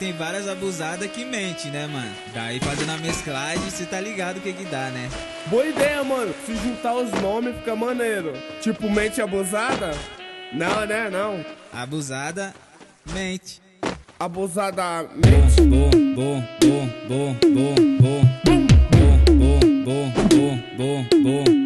tem várias abusadas que mente, né, mano? Daí fazendo a mesclagem, cê tá ligado o que que dá, né? Boa ideia, mano. Se juntar os nomes fica maneiro. Tipo, mente abusada? Não, né? Não. Abusada, mente. Abusada mente. Bom, bom, bom, bom, bom, bom, bom, bom, bom, bom, bom, bom, bom.